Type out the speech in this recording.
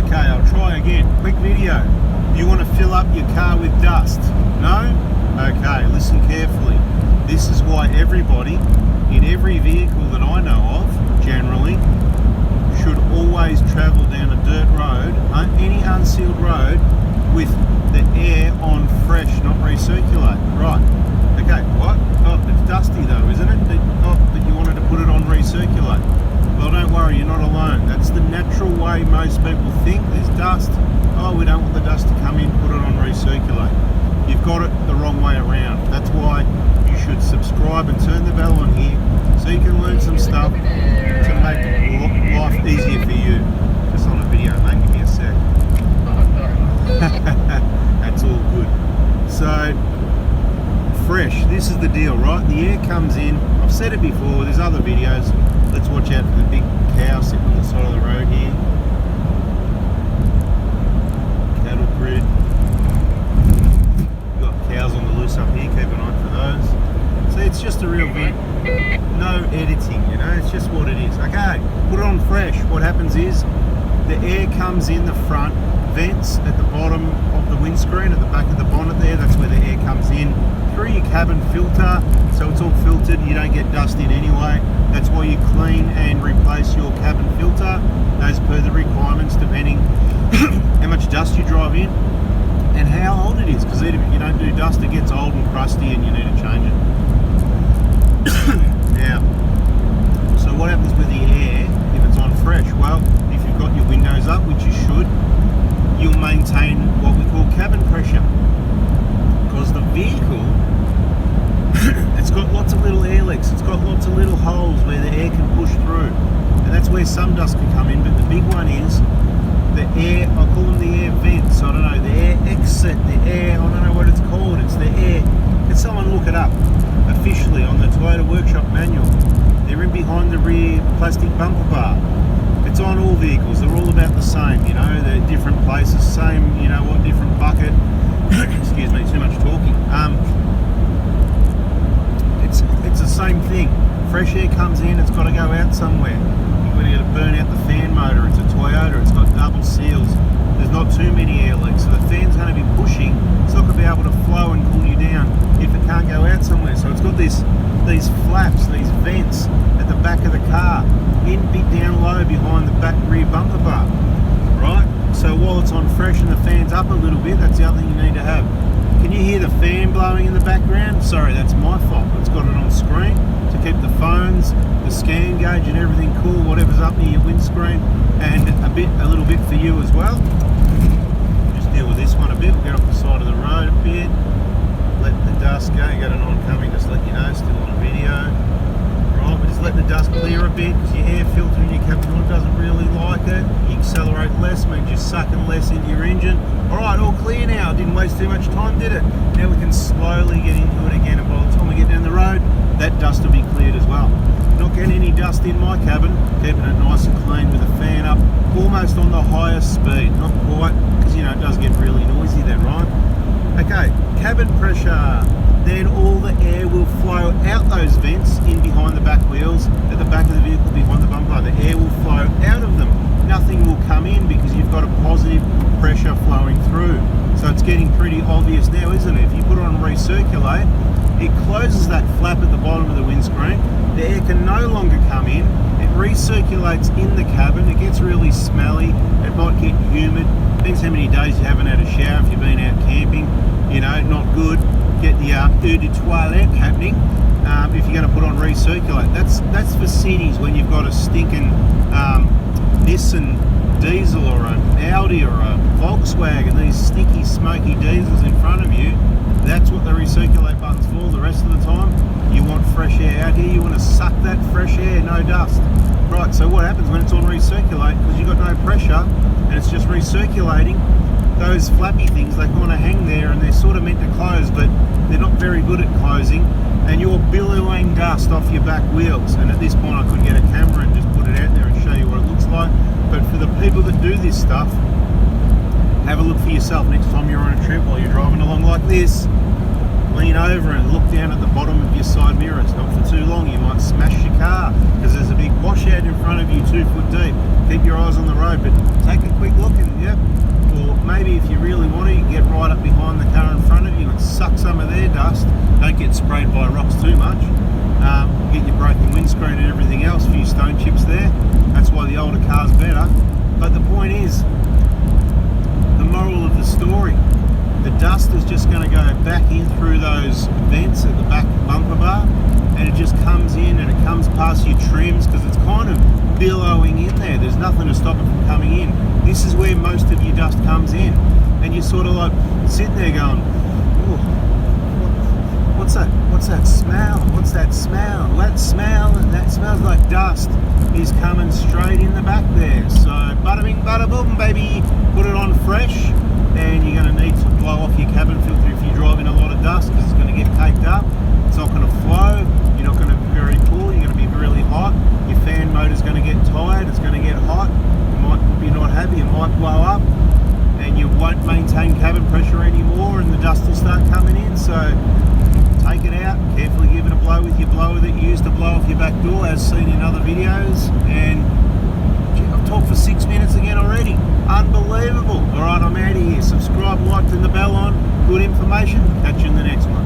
Okay, I'll try again. Quick video. You want to fill up your car with dust? No? Okay, listen carefully. This is why everybody in every vehicle that I know of, generally, should always travel down a dirt road, any unsealed road, with the air on fresh, not recirculate. Right. Okay, what? Oh, it's dusty though, isn't it? But you wanted to put it on recirculate. Well, don't worry, you're not alone. That's the natural way most people think. There's dust. Oh, we don't want the dust to come in, put it on recirculate. You've got it the wrong way around. That's why you should subscribe and turn the bell on here so you can learn some stuff to make life easier for you. Just on a video, mate, give me a sec. That's all good. So, fresh, this is the deal, right? The air comes in. I've said it before, there's other videos. Let's watch out for the big cow sitting on the side of the road here. Cattle grid. Got cows on the loose up here, keep an eye for those. So it's just a real vid. No editing, you know, it's just what it is. Okay, put it on fresh. What happens is the air comes in the front, vents at the bottom of the windscreen, at the back of the bonnet there, that's where the air comes in, through your cabin filter, so it's all filtered, you don't get dust in anyway. That's why you clean and replace your cabin filter as per the requirements, depending how much dust you drive in and how old it is, because if you don't do dust, it gets old and crusty and you need to change it. Now, so what happens with the air if it's on fresh? Well, if you've got your windows up, which you should, you'll maintain what we call cabin pressure, because the vehicle it's got lots of little air leaks, it's got lots of little holes where the air can push through, and that's where some dust can come in. But the big one is the air, I call them the air vents, I don't know, the air exit, the air, I don't know what it's called, it's the air, can someone look it up officially on the Toyota Workshop manual? They're in behind the rear plastic bumper bar. It's on all vehicles, they're all about the same, you know, they're different places, same, you know what, different bucket. Excuse me, too much talking. It's the same thing. Fresh air comes in, it's got to go out somewhere. You've got to burn out the fan motor. It's a Toyota, it's got double seals. There's not too many air leaks, so the fan's going to be pushing. It's not going to be able to flow and cool you down if it can't go out somewhere. So it's got these flaps, these vents at the back of the car, down low behind the back rear bumper bar, right? So while it's on fresh and the fan's up a little bit, that's the other thing you need to have. Can you hear the fan blowing in the background? Sorry, that's my fault. It's got it on screen to keep the phones, the scan gauge and everything cool, whatever's up near your windscreen, and a little bit for you as well. Just deal with this one a bit. We'll get off the side of the road a bit. Let the dust go. You got an oncoming, just let you know, still on a video. Right, but just let the dust clear a bit, because your air filter in your cabin doesn't really like it. You accelerate less, means you're sucking less into your engine. Alright, all clear now. Didn't waste too much time, did it? Now we can slowly get into it again, and by the time we get down the road, that dust will be cleared as well. Not getting any dust in my cabin, keeping it nice and clean with the fan up, almost on the highest speed. Not quite, because you know it does get really noisy then, right? Okay, cabin pressure. Then all the air will flow out those vents in behind the back wheels, at the back of the vehicle behind the bumper. The air will flow out of them. Nothing will come in because you've got a positive pressure flowing through. So it's getting pretty obvious now, isn't it? If you put it on recirculate, it closes that flap at the bottom of the windscreen. The air can no longer come in. It recirculates in the cabin. It gets really smelly. It might get humid. Depends how many days you haven't had a shower. If you've been out camping, you know, not good. Get the eau de toilette happening. If you're going to put on recirculate, that's for cities when you've got a stinking Nissan diesel or an Audi or a Volkswagen, these sticky smoky diesels in front of you. That's what the recirculate button's for. The rest of the time you want fresh air out here, you want to suck that fresh air, no dust. Right, so what happens when it's on recirculate, because you've got no pressure and it's just recirculating, those flappy things, they kind of hang there and they're sort of meant to close, but they're not very good at closing, and you're billowing dust off your back wheels. And at this point I could get a camera and just put it out there and show you what it looks like, but for the people that do this stuff, have a look for yourself next time you're on a trip while you're driving along like this. Lean over and look down at the bottom of your side mirrors. Not for too long, you might smash your car because there's a big washout in front of you 2 foot deep. Keep your eyes on the road, but take a quick look and right up behind the car in front of you and suck some of their dust. Don't get sprayed by rocks too much. Get your broken windscreen and everything else, a few stone chips there. That's why the older car's better. But the point is, the moral of the story, the dust is just going to go back in through those vents at the back bumper bar, and it just comes in and it comes past your trims because it's kind of billowing in there. There's nothing to stop it from coming in. This is where most of your dust comes in, and you're sort of like sitting there going, what's that? What's that smell? What's that smell? That smells like dust is coming straight in the back there. So bada bing, bada boom, baby. Put it on fresh, and you're going to need to blow off your cabin filter if you're driving a lot of dust because it's going to get caked up. It's not going to flow. You're not going to be very cool. You're going to be really hot. Your fan motor's going to get tired. It's going to get hot. You might be not happy. It might blow up, and you won't maintain cabin pressure anymore, and the dust will start coming in. So take it out, carefully give it a blow with your blower that you use to blow off your back door, as seen in other videos. And I've talked for 6 minutes again already. Unbelievable. All right, I'm out of here. Subscribe, like, and the bell on. Good information. Catch you in the next one.